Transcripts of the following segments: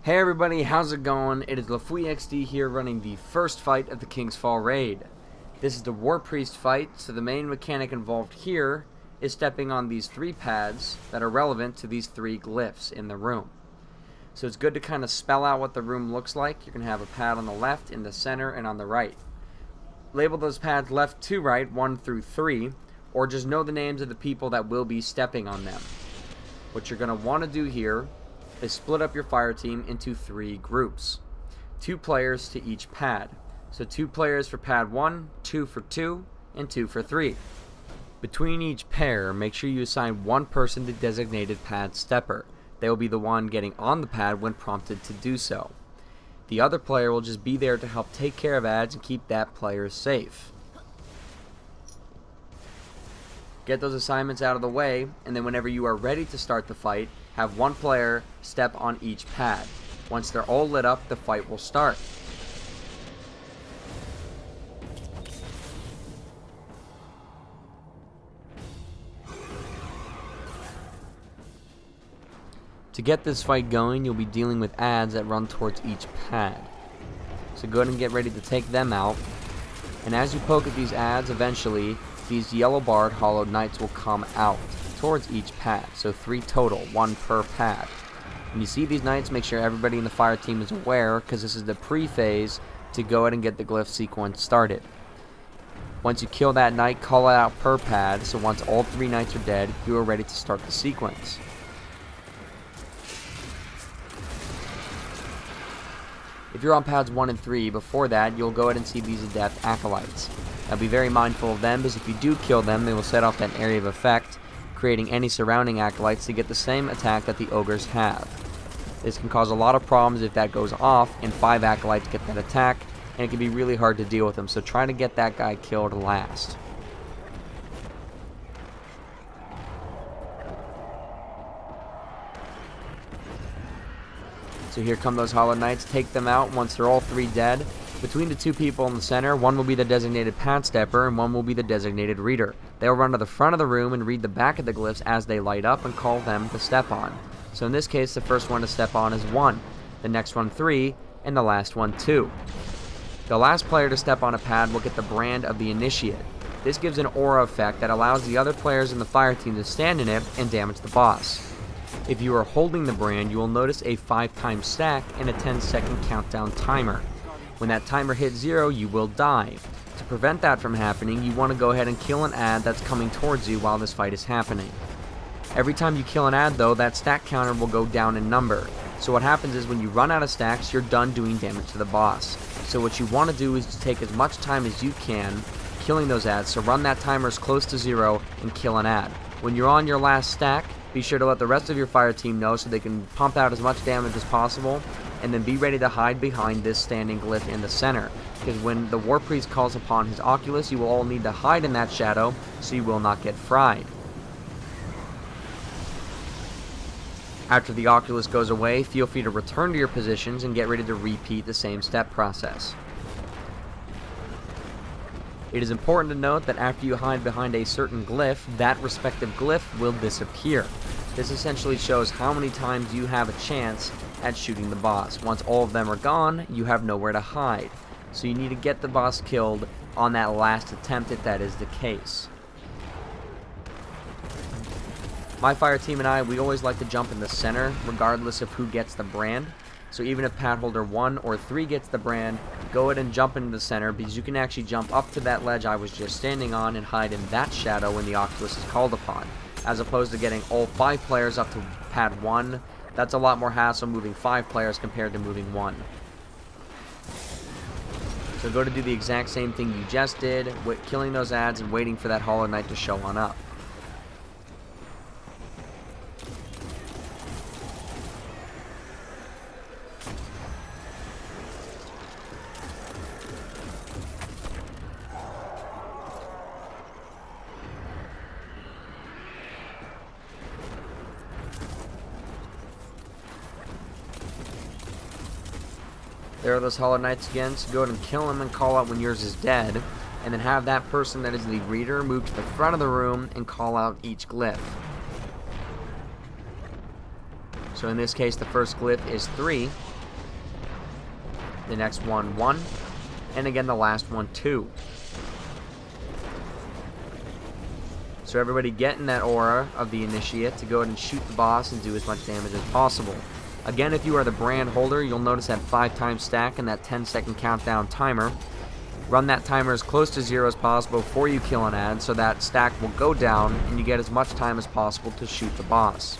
Hey everybody, how's it going? It is LaFouilleXD here running the first fight of the King's Fall raid. This is the War Priest fight, so the main mechanic involved here is stepping on these 3 pads that are relevant to these 3 glyphs in the room. So it's good to kind of spell out what the room looks like. You're going to have a pad on the left, in the center, and on the right. Label those pads left to right, 1 through 3, or just know the names of the people that will be stepping on them. What you're going to want to do here is split up your fire team into 3 groups. 2 players to each pad. So 2 players for pad 1, 2 for 2, and 2 for 3. Between each pair, make sure you assign 1 person the designated pad stepper. They will be the one getting on the pad when prompted to do so. The other player will just be there to help take care of ads and keep that player safe. Get those assignments out of the way, and then whenever you are ready to start the fight, have 1 player step on each pad. Once they're all lit up, the fight will start. To get this fight going, you'll be dealing with ads that run towards each pad. So go ahead and get ready to take them out. And as you poke at these ads, eventually, these yellow barred hollowed knights will come out towards each pad. So 3 total, 1 per pad. When you see these knights, make sure everybody in the fire team is aware, because this is the pre-phase to go ahead and get the glyph sequence started. Once you kill that knight, call it out per pad, so once all 3 knights are dead, you are ready to start the sequence. If you're on pads 1 and 3, before that, you'll go ahead and see these adept acolytes. Now be very mindful of them, because if you do kill them, they will set off that area of effect, creating any surrounding acolytes to get the same attack that the ogres have. This can cause a lot of problems if that goes off and 5 acolytes get that attack, and it can be really hard to deal with them, so try to get that guy killed last. So here come those hollow knights, take them out once they're all 3 dead. Between the 2 people in the center, 1 will be the designated pad stepper and 1 will be the designated reader. They'll run to the front of the room and read the back of the glyphs as they light up and call them to step on. So in this case, the first one to step on is 1, the next one 3, and the last one 2. The last player to step on a pad will get the brand of the initiate. This gives an aura effect that allows the other players in the fire team to stand in it and damage the boss. If you are holding the brand, you will notice a 5-time stack and a 10-second countdown timer. When that timer hits 0, you will die. To prevent that from happening, you want to go ahead and kill an ad that's coming towards you while this fight is happening. Every time you kill an ad though, that stack counter will go down in number. So what happens is when you run out of stacks, you're done doing damage to the boss. So what you want to do is to take as much time as you can killing those ads, so run that timer as close to 0 and kill an ad. When you're on your last stack, be sure to let the rest of your fire team know so they can pump out as much damage as possible, and then be ready to hide behind this standing glyph in the center, because when the War Priest calls upon his Oculus, you will all need to hide in that shadow so you will not get fried. After the Oculus goes away, feel free to return to your positions and get ready to repeat the same step process. It is important to note that after you hide behind a certain glyph, that respective glyph will disappear. This essentially shows how many times you have a chance at shooting the boss. Once all of them are gone, you have nowhere to hide. So you need to get the boss killed on that last attempt if that is the case. My fire team and I, we always like to jump in the center, regardless of who gets the brand. So even if pad holder 1 or 3 gets the brand, go ahead and jump into the center, because you can actually jump up to that ledge I was just standing on and hide in that shadow when the Oculus is called upon. As opposed to getting all 5 players up to pad 1, that's a lot more hassle moving 5 players compared to moving 1. So go to do the exact same thing you just did, killing those ads and waiting for that Hollow Knight to show on up. There are those Hollow Knights again, so go ahead and kill them and call out when yours is dead, and then have that person that is the reader move to the front of the room and call out each glyph. So in this case, the first glyph is 3, The next one, 1. And again, the last one, 2. So everybody get in that aura of the initiate to go ahead and shoot the boss and do as much damage as possible. Again, if you are the brand holder, you'll notice that 5-time stack and that 10-second countdown timer. Run that timer as close to 0 as possible before you kill an ad, so that stack will go down and you get as much time as possible to shoot the boss.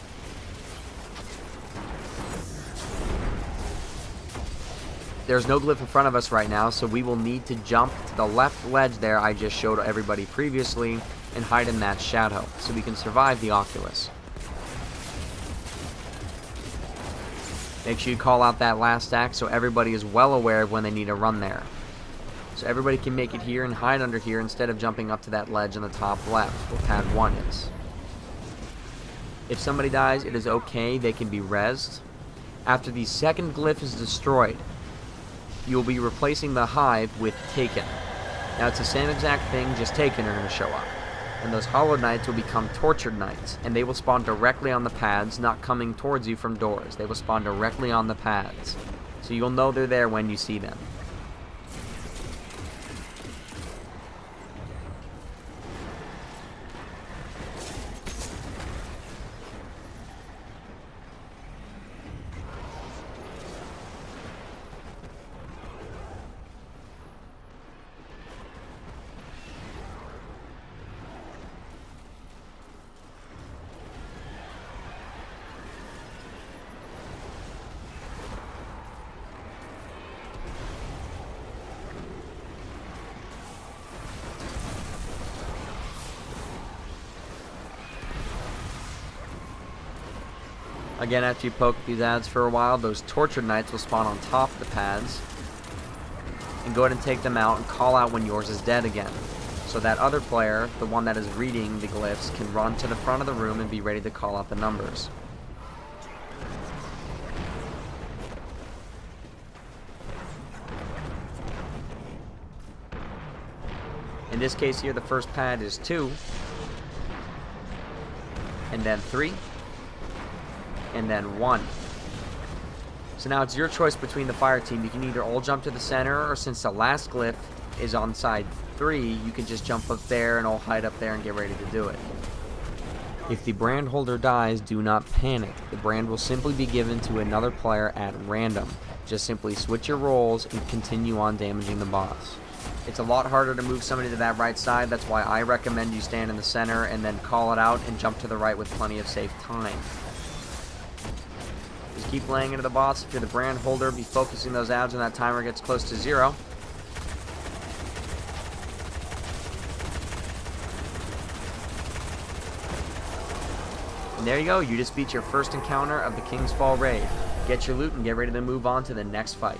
There's no glyph in front of us right now, so we will need to jump to the left ledge there I just showed everybody previously and hide in that shadow so we can survive the Oculus. Make sure you call out that last stack so everybody is well aware of when they need to run there. So everybody can make it here and hide under here instead of jumping up to that ledge on the top left where pad 1 is. If somebody dies, it is okay, they can be rezzed. After the second glyph is destroyed, you will be replacing the hive with Taken. Now it's the same exact thing, just Taken are going to show up. And those Hollow Knights will become Tortured Knights, and they will spawn directly on the pads, not coming towards you from doors. They will spawn directly on the pads. So you'll know they're there when you see them. Again, after you poke these ads for a while, those Tortured Knights will spawn on top of the pads. And go ahead and take them out and call out when yours is dead again. So that other player, the one that is reading the glyphs, can run to the front of the room and be ready to call out the numbers. In this case here, the first pad is 2. And then 3. And then 1. So now it's your choice between the fire team. You can either all jump to the center, or since the last glyph is on side 3, you can just jump up there and all hide up there and get ready to do it. If the brand holder dies, do not panic. The brand will simply be given to another player at random. Just simply switch your roles and continue on damaging the boss. It's a lot harder to move somebody to that right side. That's why I recommend you stand in the center and then call it out and jump to the right with plenty of safe time. Just keep laying into the boss. If you're the brand holder, be focusing those ads when that timer gets close to 0. And there you go, you just beat your first encounter of the King's Fall raid. Get your loot and get ready to move on to the next fight.